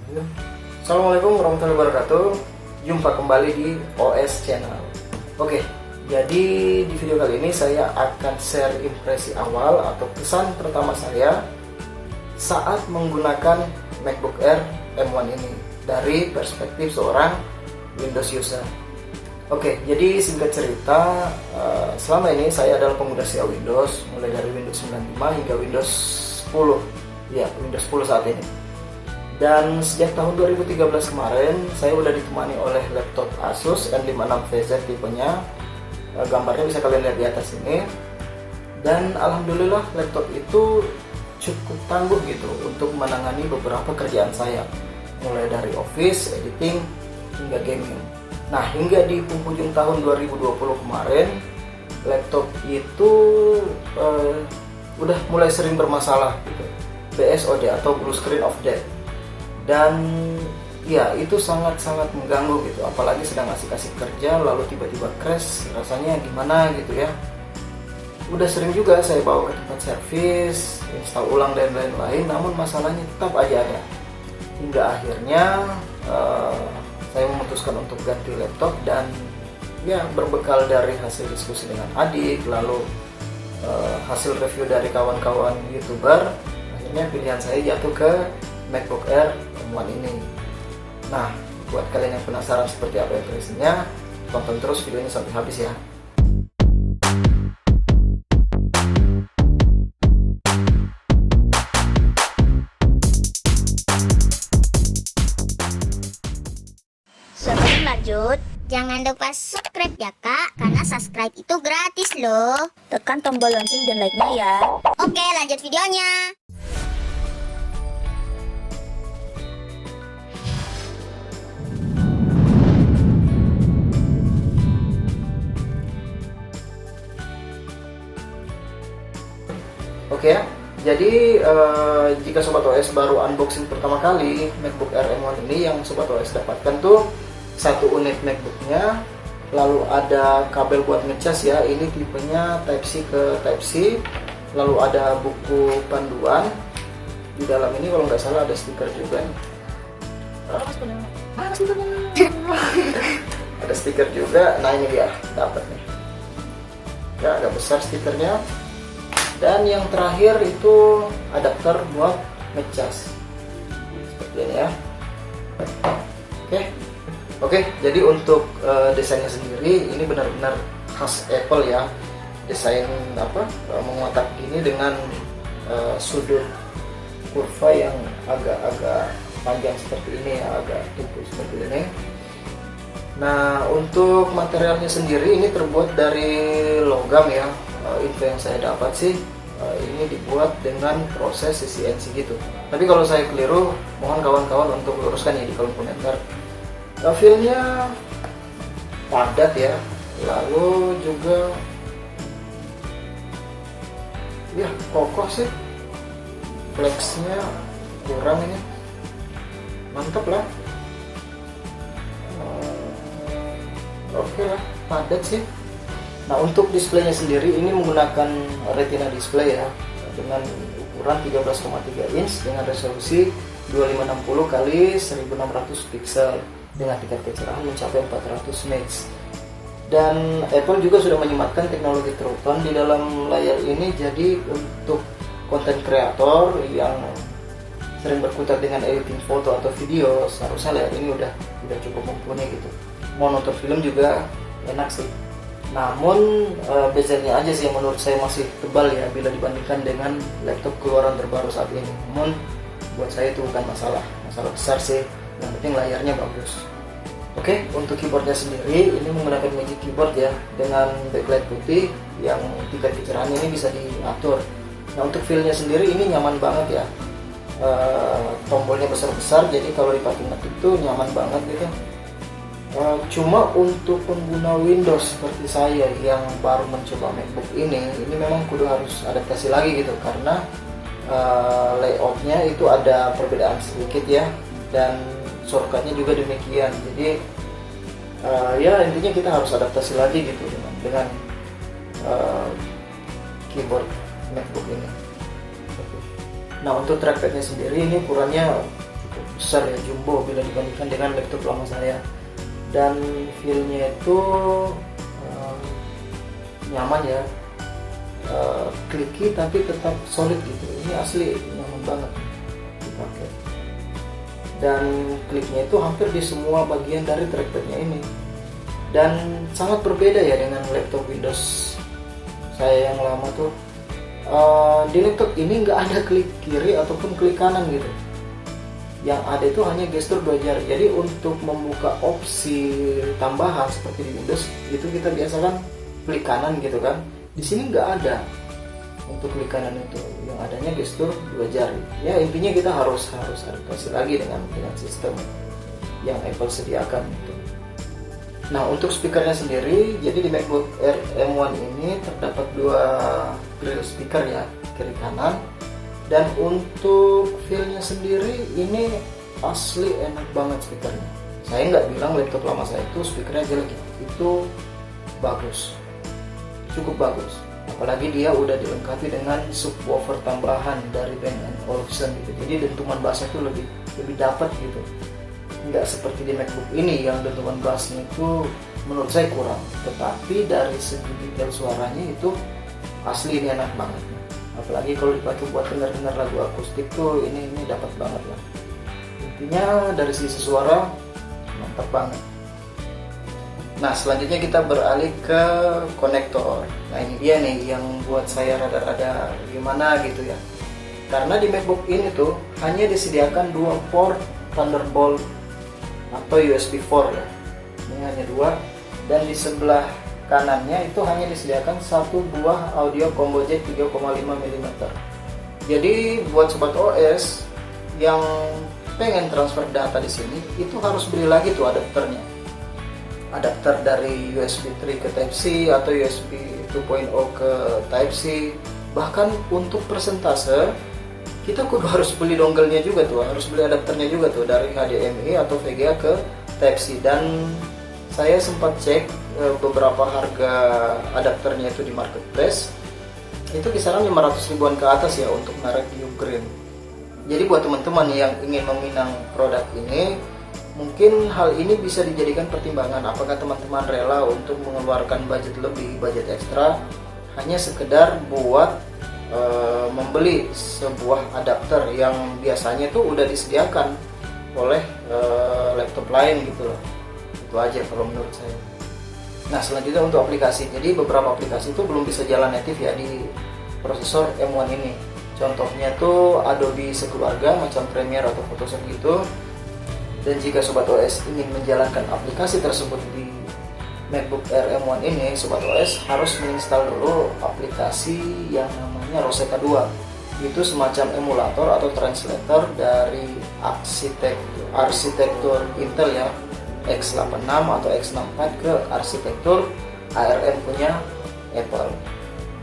Assalamualaikum warahmatullahi wabarakatuh. Jumpa kembali di OS Channel. Oke, jadi di video kali ini saya akan share impresi awal atau kesan pertama saya saat menggunakan MacBook Air M1 ini dari perspektif seorang Windows user. Oke, jadi singkat cerita, selama ini saya adalah pengguna setia Windows, mulai dari Windows 95 hingga Windows 10. Ya, Windows 10 saat ini. Dan sejak tahun 2013 kemarin, saya udah ditemani oleh laptop Asus N56VZ tipenya. Gambarnya bisa kalian lihat di atas ini. Dan alhamdulillah laptop itu cukup tangguh gitu untuk menangani beberapa kerjaan saya, mulai dari office, editing, hingga gaming. Nah, hingga di penghujung tahun 2020 kemarin, laptop itu udah mulai sering bermasalah gitu. BSOD atau Blue Screen of Death. Dan ya itu sangat-sangat mengganggu gitu, apalagi sedang asik-asik kerja lalu tiba-tiba crash, rasanya gimana gitu ya. Udah sering juga saya bawa ke tempat servis, install ulang dan lain-lain, namun masalahnya tetap aja ada. Hingga akhirnya saya memutuskan untuk ganti laptop, dan ya berbekal dari hasil diskusi dengan adik, lalu hasil review dari kawan-kawan YouTuber, akhirnya pilihan saya jatuh ke MacBook Air M1 ini. Nah, buat kalian yang penasaran seperti apa impresinya, tonton terus videonya sampai habis ya. Sebelum lanjut, jangan lupa subscribe ya kak, karena subscribe itu gratis loh. Tekan tombol lonceng dan like-nya ya. Oke, lanjut videonya. Oke ya, jadi jika Sobat OS baru unboxing pertama kali MacBook Air M1 ini, yang Sobat OS dapatkan tuh satu unit MacBooknya, lalu ada kabel buat ngecas ya, ini tipenya Type-C ke Type-C, lalu ada buku panduan. Di dalam ini kalau nggak salah ada stiker juga nih. Ada stiker juga, nah ini dia, dapat nih. Ya, agak besar stikernya. Dan yang terakhir itu adapter buat ngecas seperti ini ya. Oke, jadi untuk desainnya sendiri ini benar-benar khas Apple ya. Desain mengotak ini dengan sudut kurva yang agak-agak panjang seperti ini ya, agak tumpul seperti ini. Nah, untuk materialnya sendiri ini terbuat dari logam ya. Info yang saya dapat sih ini dibuat dengan proses CNC gitu. Tapi kalau saya keliru, mohon kawan-kawan untuk luruskan ya di kolom komentar. Feel-nya padat ya, lalu juga ya kokoh sih. Flexnya kurang ini, mantap lah. Oke lah, padat sih. Nah, untuk displaynya sendiri ini menggunakan Retina display ya, dengan ukuran 13,3 inch dengan resolusi 2560 x 1600 pixel dengan tingkat kecerahan mencapai 400 nits. Dan Apple juga sudah menyematkan teknologi True Tone di dalam layar ini, jadi untuk konten kreator yang sering berkutat dengan editing foto atau video, seharusnya layar ini udah cukup mumpuni gitu. Mau nonton film juga enak sih. Namun bezelnya aja sih yang menurut saya masih tebal ya bila dibandingkan dengan laptop keluaran terbaru saat ini. Namun buat saya itu bukan masalah besar sih, yang penting layarnya bagus. Oke, untuk keyboardnya sendiri ini menggunakan Magic Keyboard ya, dengan backlight putih yang tingkat kecerahan ini bisa diatur. Nah, untuk feel-nya sendiri ini nyaman banget ya. Tombolnya besar-besar, jadi kalau dipakai ngetik tuh nyaman banget gitu. Cuma untuk pengguna Windows seperti saya yang baru mencoba MacBook ini memang kudu harus adaptasi lagi gitu, karena layoutnya itu ada perbedaan sedikit ya, dan shortcutnya juga demikian. Jadi ya intinya kita harus adaptasi lagi gitu dengan keyboard MacBook ini. Nah, untuk trackpadnya sendiri ini ukurannya cukup besar ya, jumbo bila dibandingkan dengan laptop lama saya. Dan feel-nya itu nyaman ya, clicky tapi tetap solid gitu. Ini asli nyaman banget dipakai. Dan kliknya itu hampir di semua bagian dari trackpadnya ini. Dan sangat berbeda ya dengan laptop Windows saya yang lama tuh. Di laptop ini nggak ada klik kiri ataupun klik kanan gitu. Yang ada itu hanya gestur 2 jari. Jadi untuk membuka opsi tambahan seperti di Windows itu kita biasakan klik kanan gitu kan. Di sini nggak ada untuk klik kanan itu. Yang adanya gestur 2 jari. Ya intinya kita harus adaptasi lagi dengan sistem yang Apple sediakan gitu. Nah untuk speakernya sendiri, jadi di MacBook Air M1 ini terdapat 2 grill speaker ya, kiri kanan. Dan untuk feel-nya sendiri ini asli enak banget speakernya. Saya nggak bilang laptop lama saya itu speakernya jelek, itu bagus, cukup bagus. Apalagi dia udah dilengkapi dengan subwoofer tambahan dari Bang & Olufsen gitu. Jadi dentuman bassnya itu lebih dapat gitu. Nggak seperti di MacBook ini yang dentuman bassnya itu menurut saya kurang. Tetapi dari segi detail suaranya itu asli ini enak banget. Apalagi kalau dipakai buat dengar lagu akustik tuh ini dapat banget lah. Intinya dari sisi suara mantap banget. Nah selanjutnya kita beralih ke konektor. Nah ini dia nih yang buat saya rada-rada gimana gitu ya. Karena di MacBook ini tuh hanya disediakan 2 port Thunderbolt atau USB 4 ya. Ini hanya 2. Dan di sebelah kanannya itu hanya disediakan 1 buah audio combo jack 3,5 mm. Jadi buat sobat OS yang pengen transfer data di sini itu harus beli lagi tuh adapternya. Adapter dari USB 3 ke Type C atau USB 2.0 ke Type C. Bahkan untuk persentase kita kudu harus beli dongle-nya juga tuh, harus beli adapternya juga tuh dari HDMI atau VGA ke Type C. Dan saya sempat cek beberapa harga adapternya itu di marketplace, itu kisaran 500 ribuan ke atas ya untuk merek Ugreen. Jadi buat teman-teman yang ingin meminang produk ini, mungkin hal ini bisa dijadikan pertimbangan apakah teman-teman rela untuk mengeluarkan budget lebih, budget ekstra hanya sekedar buat membeli sebuah adapter yang biasanya tuh udah disediakan oleh laptop lain gitu loh. Itu aja kalau menurut saya. Nah selanjutnya untuk aplikasi, jadi beberapa aplikasi itu belum bisa jalan native ya di prosesor M1 ini. Contohnya tuh Adobe sekeluarga macam Premiere atau Photoshop gitu. Dan jika Sobat OS ingin menjalankan aplikasi tersebut di MacBook Air M1 ini, Sobat OS harus menginstal dulu aplikasi yang namanya Rosetta 2. Itu semacam emulator atau translator dari arsitektur Intel ya, X86 atau X64 ke arsitektur ARM punya Apple.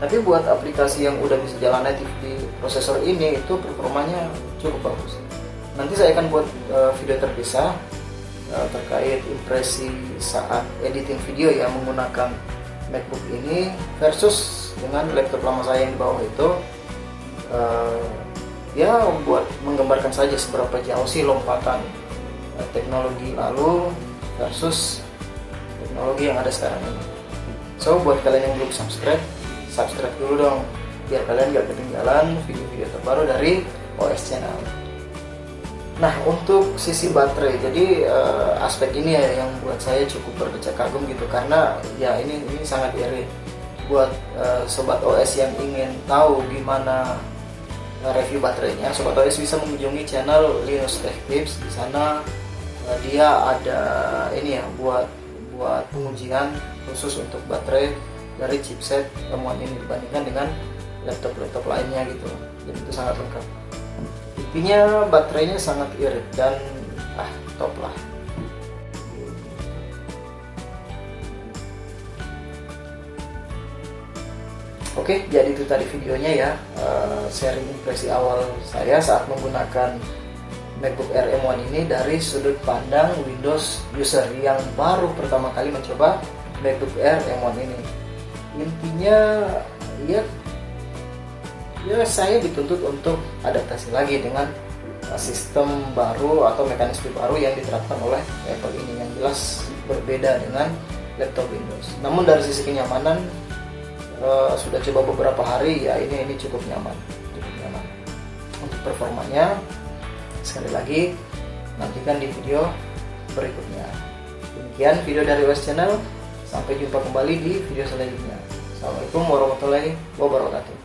Tapi buat aplikasi yang udah bisa jalan native di prosesor ini itu performanya cukup bagus. Nanti saya akan buat video terpisah terkait impresi saat editing video yang menggunakan MacBook ini versus dengan laptop lama saya yang di bawah itu. Ya buat menggambarkan saja seberapa jauh sih lompatan teknologi lalu versus teknologi yang ada sekarang ini. So buat kalian yang belum subscribe dulu dong biar kalian gak ketinggalan video-video terbaru dari OS Channel. Nah untuk sisi baterai, jadi aspek ini ya yang buat saya cukup berdecak kagum gitu, karena ya ini sangat irit buat sobat OS yang ingin tahu gimana review baterainya. Sobat OS bisa mengunjungi channel Linus Tech Tips. Di sana dia ada ini ya buat pengujian khusus untuk baterai dari chipset M1 ini dibandingkan dengan laptop lainnya gitu. Jadi itu sangat lengkap. Intinya baterainya sangat irit dan top lah. Oke, jadi itu tadi videonya ya, sharing impresi awal saya saat menggunakan MacBook Air M1 ini dari sudut pandang Windows user yang baru pertama kali mencoba MacBook Air M1 ini. Intinya ya saya dituntut untuk adaptasi lagi dengan sistem baru atau mekanisme baru yang diterapkan oleh Apple ini, yang jelas berbeda dengan laptop Windows. Namun dari sisi kenyamanan sudah coba beberapa hari ya, ini cukup nyaman. Untuk performanya sekali lagi nantikan di video berikutnya. Demikian video dari OS Channel, sampai jumpa kembali di video selanjutnya. Assalamualaikum warahmatullahi wabarakatuh.